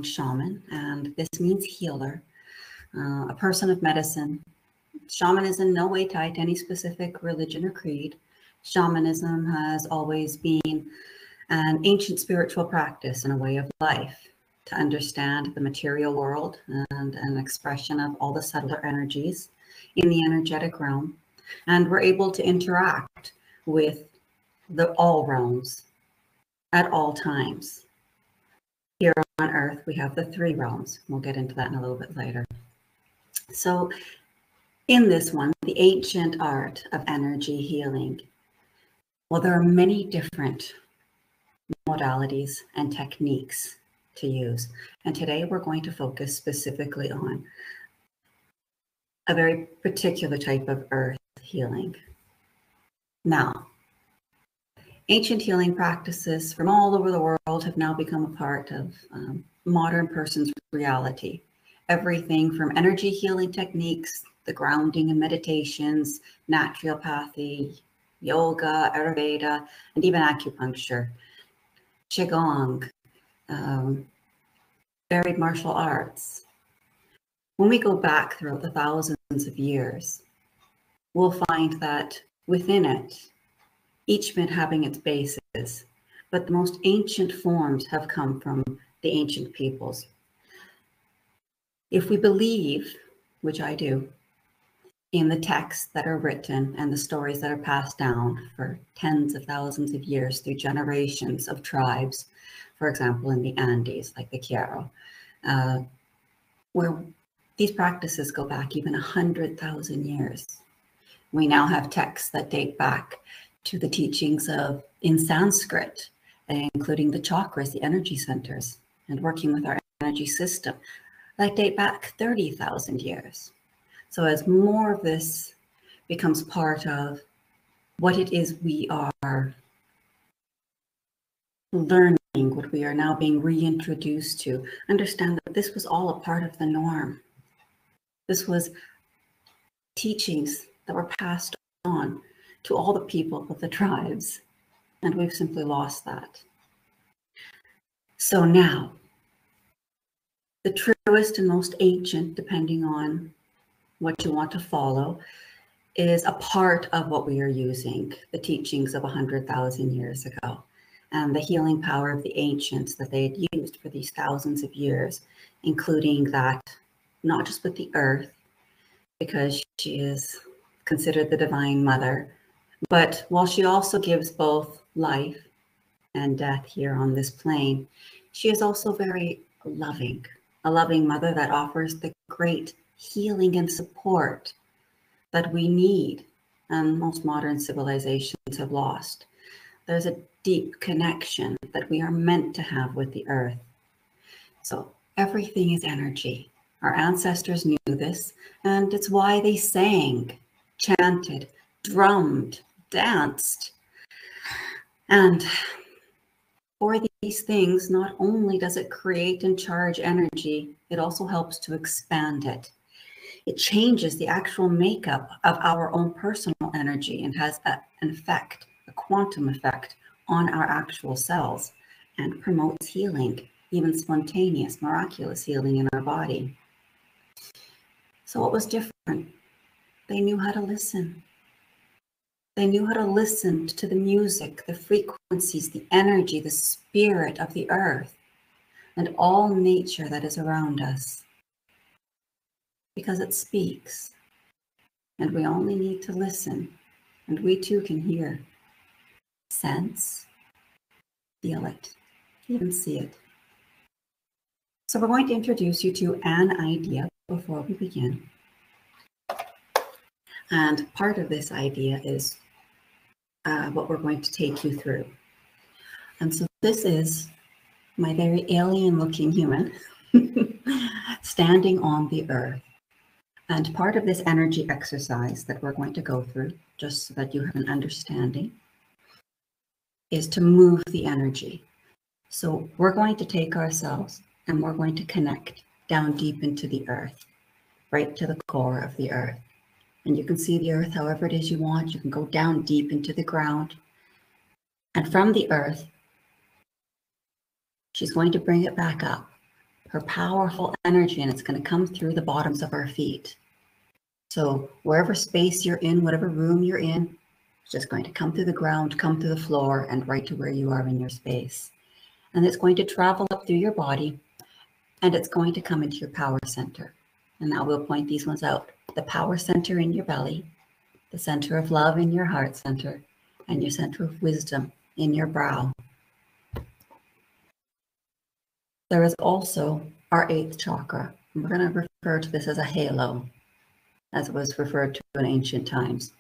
shaman, and this means healer, a person of medicine. Shaman is in no way tied to any specific religion or creed. Shamanism has always been an ancient spiritual practice and a way of life to understand the material world and an expression of all the subtler energies in the energetic realm. And we're able to interact with all realms at all times. Here on Earth, we have the 3 realms. We'll get into that in a little bit later. So in this one, the ancient art of energy healing. Well, there are many different modalities and techniques to use. And today we're going to focus specifically on a very particular type of earth healing. Now, ancient healing practices from all over the world have now become a part of modern person's reality. Everything from energy healing techniques, the grounding and meditations, naturopathy, yoga, Ayurveda, and even acupuncture, Qigong, varied martial arts. When we go back throughout the thousands of years, we'll find that within it, each been having its basis, but the most ancient forms have come from the ancient peoples. If we believe, which I do, in the texts that are written and the stories that are passed down for tens of thousands of years through generations of tribes, for example, in the Andes, like the Q'ero, where these practices go back even 100,000 years. We now have texts that date back to the teachings in Sanskrit, including the chakras, the energy centers, and working with our energy system that date back 30,000 years. So as more of this becomes part of what it is we are learning, what we are now being reintroduced to, understand that this was all a part of the norm. This was teachings that were passed on to all the people of the tribes, and we've simply lost that. So now, the truest and most ancient, depending on what you want to follow, is a part of what we are using, the teachings of 100,000 years ago, and the healing power of the ancients that they had used for these thousands of years, including that not just with the earth, because she is considered the divine mother, but while she also gives both life and death here on this plane, she is also very loving, a loving mother that offers the great healing and support that we need and most modern civilizations have lost. There's a deep connection that we are meant to have with the earth. So everything is energy. Our ancestors knew this, and it's why they sang, chanted, drummed, danced. And for these things, not only does it create and charge energy, it also helps to expand it. It changes the actual makeup of our own personal energy and has an effect, a quantum effect on our actual cells, and promotes healing, even spontaneous, miraculous healing in our body. So what was different? They knew how to listen. They knew how to listen to the music, the frequencies, the energy, the spirit of the earth, and all nature that is around us. Because it speaks, and we only need to listen, and we too can hear, sense, feel it, even see it. So we're going to introduce you to an idea before we begin. And part of this idea is what we're going to take you through. And so this is my very alien-looking human standing on the earth. And part of this energy exercise that we're going to go through, just so that you have an understanding, is to move the energy. So we're going to take ourselves and we're going to connect down deep into the earth, right to the core of the earth. And you can see the earth however it is you want. You can go down deep into the ground. And from the earth, she's going to bring it back up, her powerful energy, and it's going to come through the bottoms of our feet. So wherever space you're in, whatever room you're in, it's just going to come through the ground, come through the floor, and right to where you are in your space. And it's going to travel up through your body, and it's going to come into your power center. And now we'll point these ones out. The power center in your belly, the center of love in your heart center, and your center of wisdom in your brow. There is also our 8th chakra. And we're going to refer to this as a halo, as it was referred to in ancient times.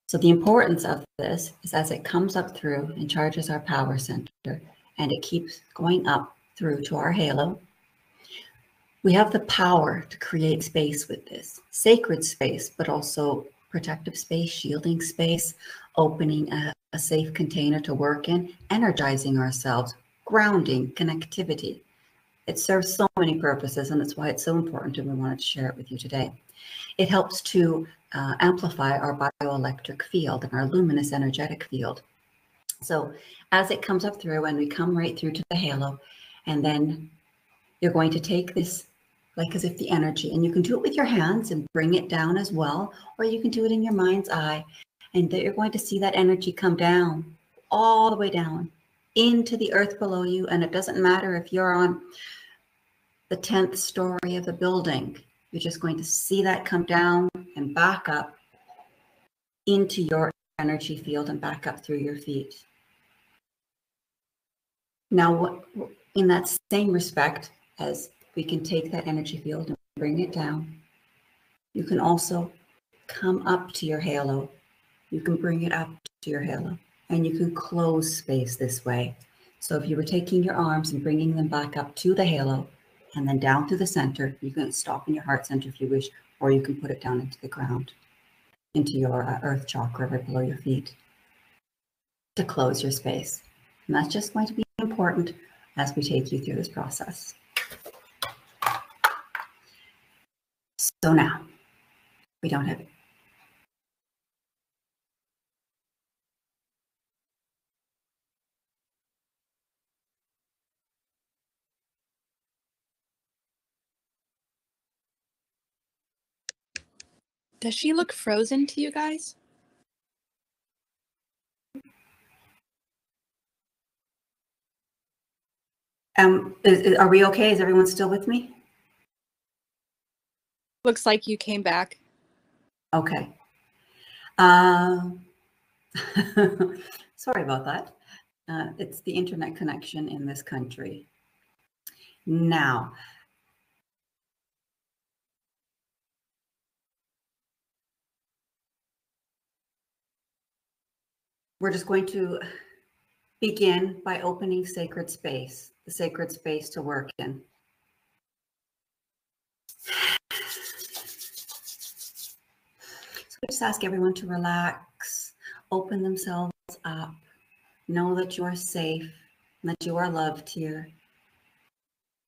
So the importance of this is as it comes up through and charges our power center, and it keeps going up through to our halo, we have the power to create space with this. Sacred space, but also protective space, shielding space, opening a safe container to work in, energizing ourselves, grounding, connectivity. It serves so many purposes, and that's why it's so important, and we wanted to share it with you today. It helps to amplify our bioelectric field and our luminous energetic field. So as it comes up through, and we come right through to the halo, and then you're going to take this like as if the energy, and you can do it with your hands and bring it down as well, or you can do it in your mind's eye, and you're going to see that energy come down, all the way down into the earth below you. And it doesn't matter if you're on the 10th story of a building, you're just going to see that come down and back up into your energy field and back up through your feet. Now, in that same respect, as we can take that energy field and bring it down, you can also come up to your halo. You can bring it up to your halo, and you can close space this way. So if you were taking your arms and bringing them back up to the halo and then down to the center, you can stop in your heart center if you wish, or you can put it down into the ground, into your earth chakra right below your feet, to close your space. And that's just going to be important as we take you through this process. So now, we don't have it. Does she look frozen to you guys? Are we okay? Is everyone still with me? Looks like you came back. Okay. Sorry about that. It's the internet connection in this country. Now, we're just going to begin by opening sacred space, the sacred space to work in. So I just ask everyone to relax, open themselves up, know that you are safe, and that you are loved here,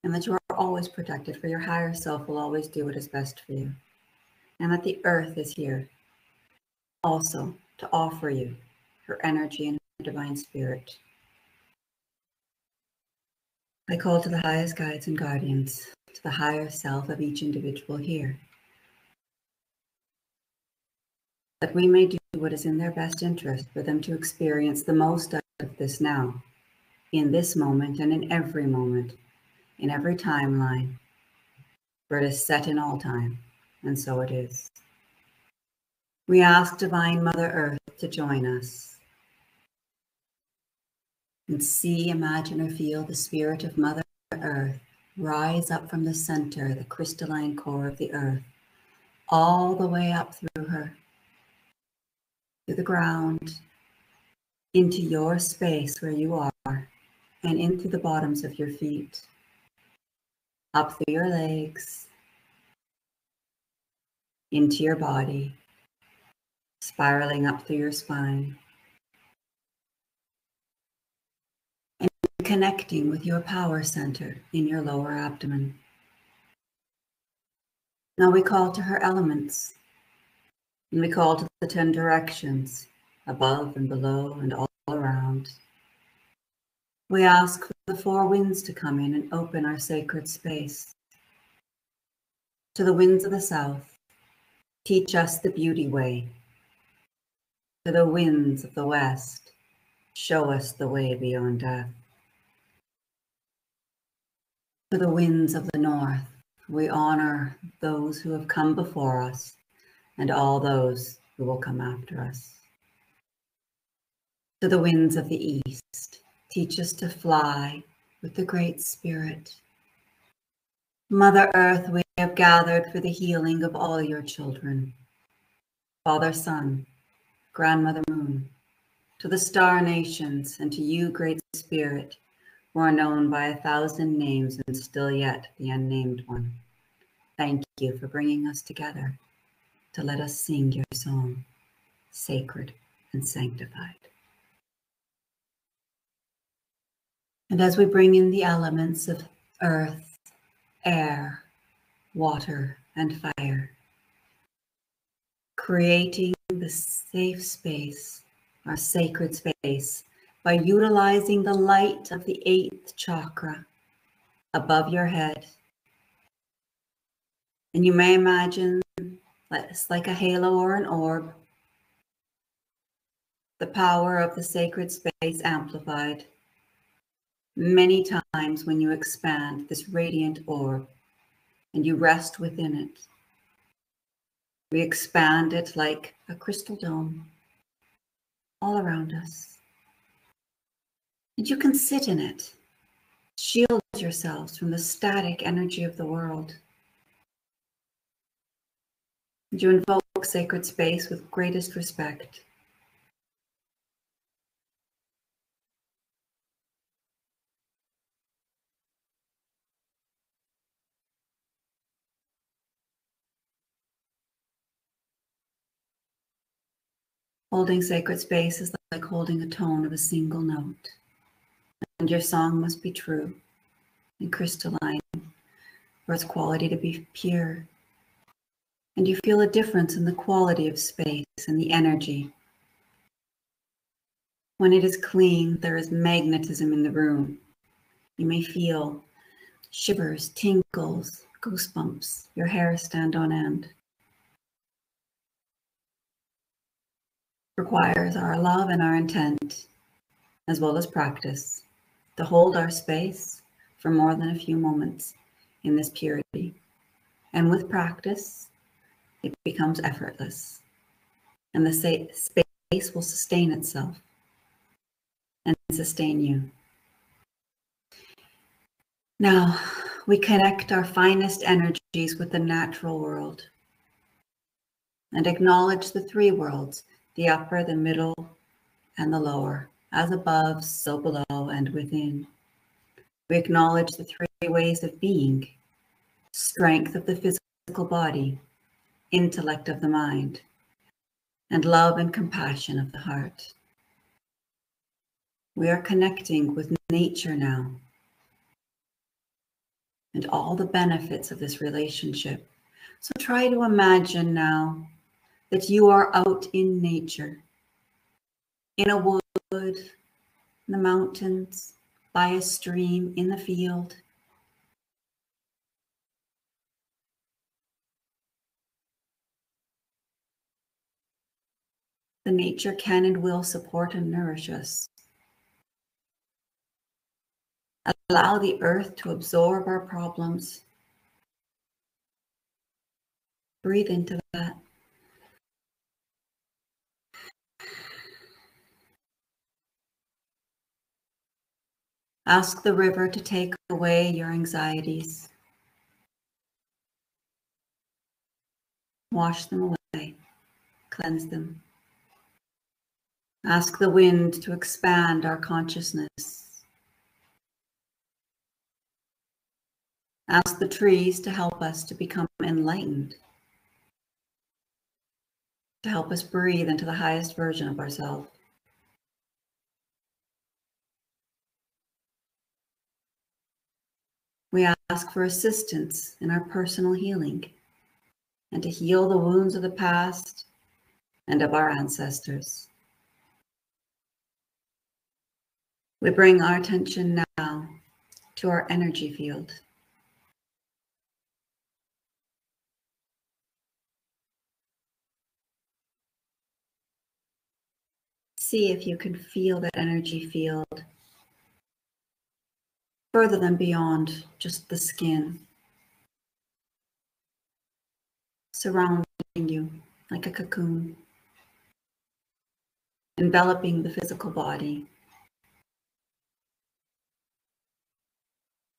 and that you are always protected, for your higher self will always do what is best for you, and that the earth is here also to offer you her energy and her divine spirit. I call to the highest guides and guardians, to the higher self of each individual here, that we may do what is in their best interest for them to experience the most out of this now, in this moment and in every moment, in every timeline, for it is set in all time, and so it is. We ask Divine Mother Earth to join us, and see, imagine, or feel the spirit of Mother Earth rise up from the center, the crystalline core of the earth, all the way up through her, through the ground, into your space where you are, and into the bottoms of your feet, up through your legs, into your body, spiraling up through your spine, and connecting with your power center in your lower abdomen. Now we call to her elements, and we call to the 10 directions, above and below and all around. We ask for the four winds to come in and open our sacred space. To the winds of the south, teach us the beauty way. To the winds of the west, show us the way beyond death. To the winds of the north, we honor those who have come before us and all those who will come after us. To the winds of the east, teach us to fly with the Great Spirit. Mother Earth, we have gathered for the healing of all your children. Father Sun, Grandmother Moon, to the star nations, and to you, Great Spirit, who are known by 1,000 names and still yet the unnamed one. Thank you for bringing us together to let us sing your song, sacred and sanctified. And as we bring in the elements of earth, air, water, and fire, creating the safe space, our sacred space, by utilizing the light of the 8th chakra above your head. And you may imagine it's like a halo or an orb, the power of the sacred space amplified. Many times when you expand this radiant orb and you rest within it, we expand it like a crystal dome all around us. And you can sit in it, shield yourselves from the static energy of the world. And you invoke sacred space with greatest respect. Holding sacred space is like holding a tone of a single note. And your song must be true and crystalline for its quality to be pure. And you feel a difference in the quality of space and the energy. When it is clean, there is magnetism in the room. You may feel shivers, tingles, goosebumps, your hair stand on end. Requires our love and our intent, as well as practice, to hold our space for more than a few moments in this purity. And with practice, it becomes effortless. And the space will sustain itself and sustain you. Now, we connect our finest energies with the natural world and acknowledge the three worlds, the upper, the middle, and the lower, as above, so below, and within. We acknowledge the three ways of being: strength of the physical body, intellect of the mind, and love and compassion of the heart. We are connecting with nature now and all the benefits of this relationship. So try to imagine now that you are out in nature, in a wood, in the mountains, by a stream, in the field. The nature can and will support and nourish us. Allow the earth to absorb our problems. Breathe into that. Ask the river to take away your anxieties. Wash them away, cleanse them. Ask the wind to expand our consciousness. Ask the trees to help us to become enlightened, to help us breathe into the highest version of ourselves. We ask for assistance in our personal healing and to heal the wounds of the past and of our ancestors. We bring our attention now to our energy field. See if you can feel that energy field further than beyond just the skin, surrounding you like a cocoon, enveloping the physical body.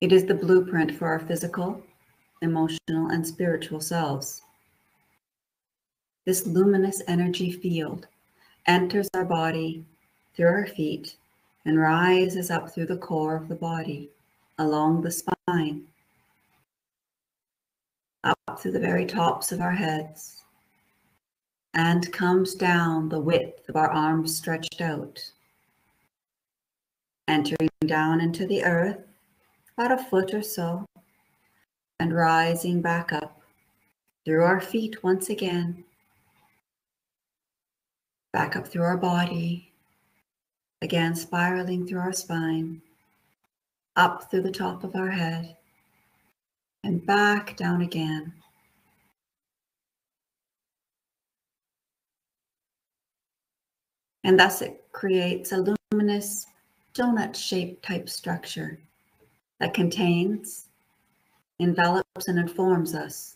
It is the blueprint for our physical, emotional, and spiritual selves. This luminous energy field enters our body through our feet and rises up through the core of the body, along the spine, up through the very tops of our heads, and comes down the width of our arms stretched out, entering down into the earth about a foot or so, and rising back up through our feet once again, back up through our body, again spiraling through our spine, up through the top of our head, and back down again. And thus it creates a luminous donut-shaped type structure that contains, envelops, and informs us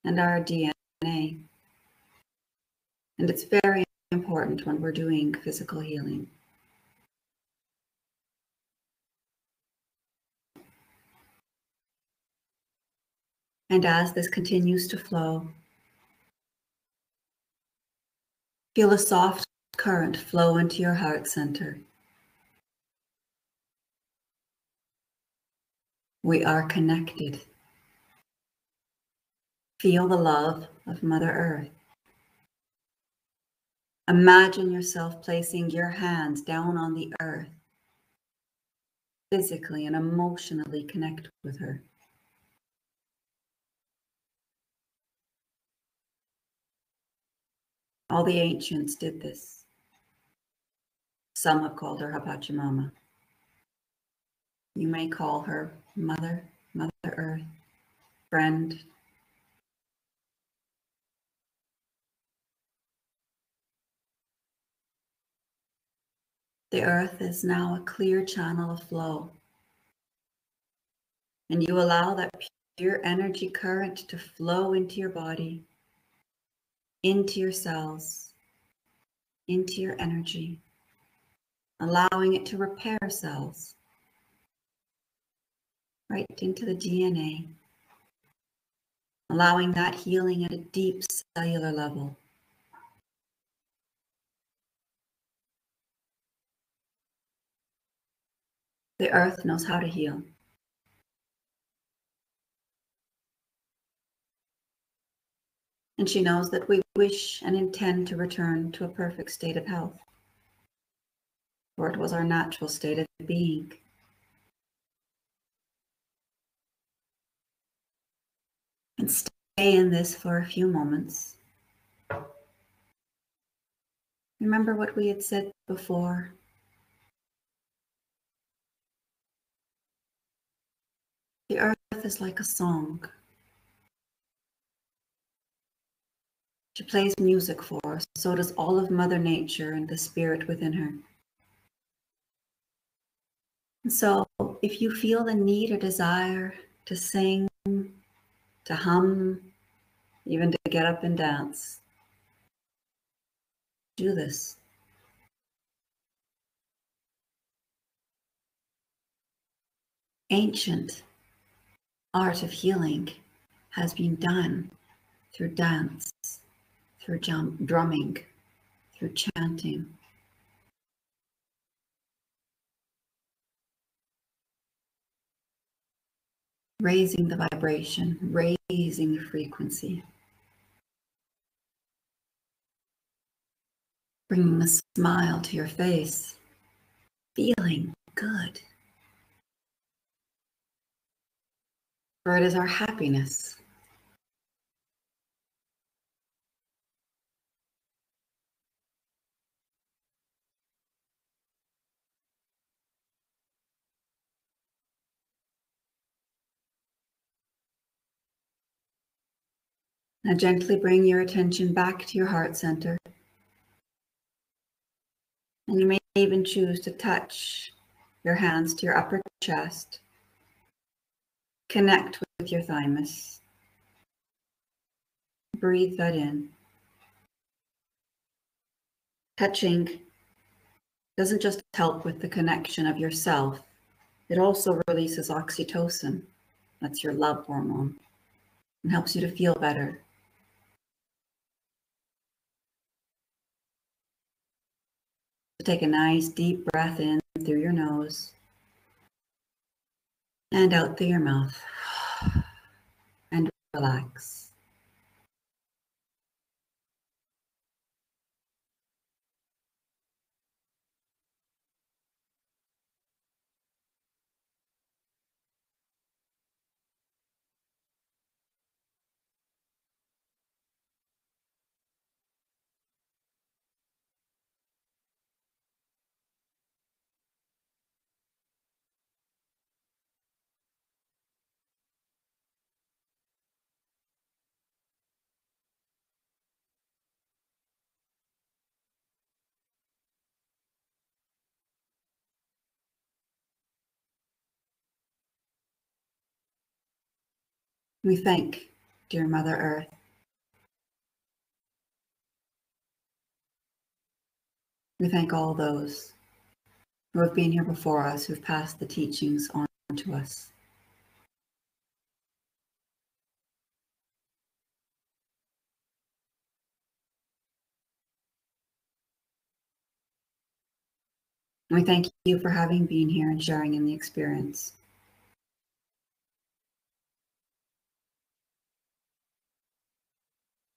and our DNA. And it's very important when we're doing physical healing. And as this continues to flow, feel a soft current flow into your heart center. We are connected. Feel the love of Mother Earth. Imagine yourself placing your hands down on the earth, physically and emotionally connect with her. All the ancients did this. Some have called her Pachamama. You may call her Mother, Mother Earth, friend. The earth is now a clear channel of flow, and you allow that pure energy current to flow into your body, into your cells, into your energy, allowing it to repair cells, right into the DNA, allowing that healing at a deep cellular level. The earth knows how to heal. And she knows that we wish and intend to return to a perfect state of health, for it was our natural state of being. And stay in this for a few moments. Remember what we had said before. The earth is like a song. She plays music for us, so does all of Mother Nature and the spirit within her. And so if you feel the need or desire to sing, to hum, even to get up and dance, do this. Ancient art of healing has been done through dance, through drumming, through chanting. Raising the vibration, raising the frequency. Bringing a smile to your face, feeling good. For it is our happiness. Now gently bring your attention back to your heart center. And you may even choose to touch your hands to your upper chest. Connect with your thymus. Breathe that in. Touching doesn't just help with the connection of yourself, it also releases oxytocin. That's your love hormone, and helps you to feel better. Take a nice deep breath in through your nose and out through your mouth, and relax. We thank dear Mother Earth. We thank all those who have been here before us, who've passed the teachings on to us. We thank you for having been here and sharing in the experience.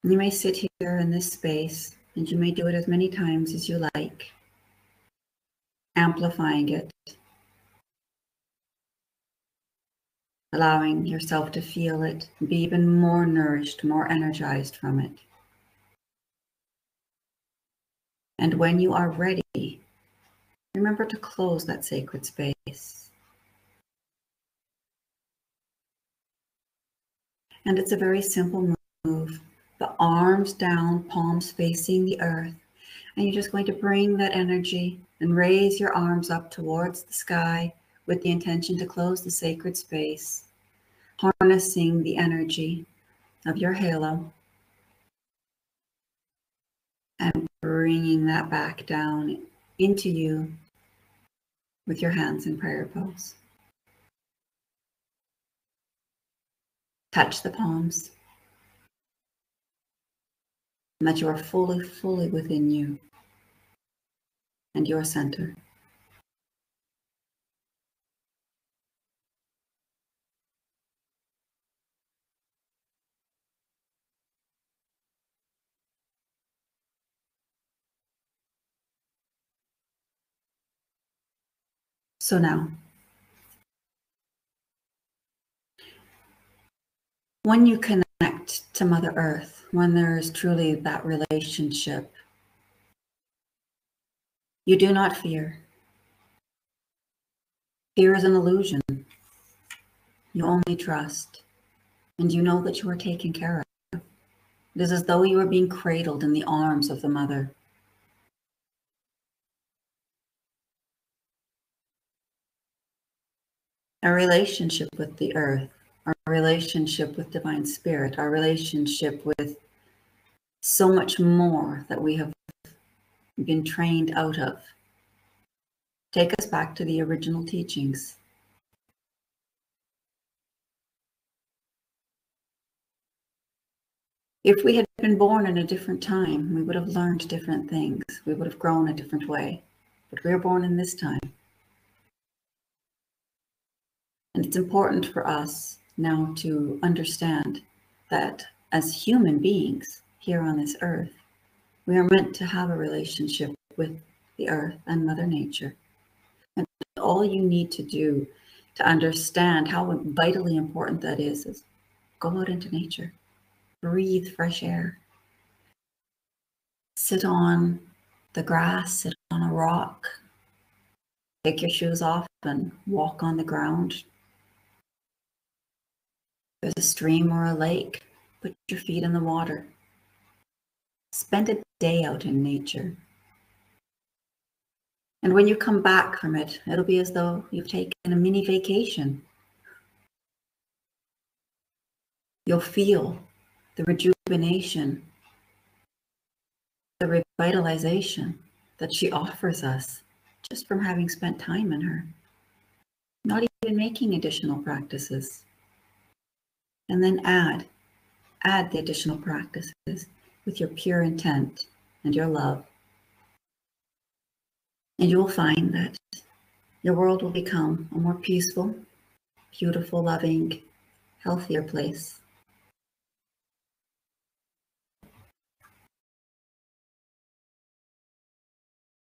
You may sit here in this space, and you may do it as many times as you like, amplifying it, allowing yourself to feel it, be even more nourished, more energized from it. And when you are ready, remember to close that sacred space. And it's a very simple move. The arms down, palms facing the earth. And you're just going to bring that energy and raise your arms up towards the sky with the intention to close the sacred space, harnessing the energy of your halo and bringing that back down into you with your hands in prayer pose. Touch the palms, and that you are fully, fully within you and your center. So now, when you connect to Mother Earth, when there is truly that relationship, you do not fear. Fear is an illusion. You only trust, and you know that you are taken care of. It is as though you are being cradled in the arms of the Mother. Our relationship with the Earth, our relationship with Divine Spirit, our relationship with so much more that we have been trained out of, take us back to the original teachings. If we had been born in a different time, we would have learned different things. We would have grown a different way. But we are born in this time. And it's important for us now to understand that as human beings here on this earth, we are meant to have a relationship with the earth and Mother Nature. And all you need to do to understand how vitally important that is go out into nature, breathe fresh air, sit on the grass, sit on a rock, take your shoes off and walk on the ground. There's a stream or a lake. Put your feet in the water. Spend a day out in nature. And when you come back from it, it'll be as though you've taken a mini vacation. You'll feel the rejuvenation, the revitalization that she offers us just from having spent time in her. Not even making additional practices. And then add the additional practices with your pure intent and your love. And you will find that your world will become a more peaceful, beautiful, loving, healthier place.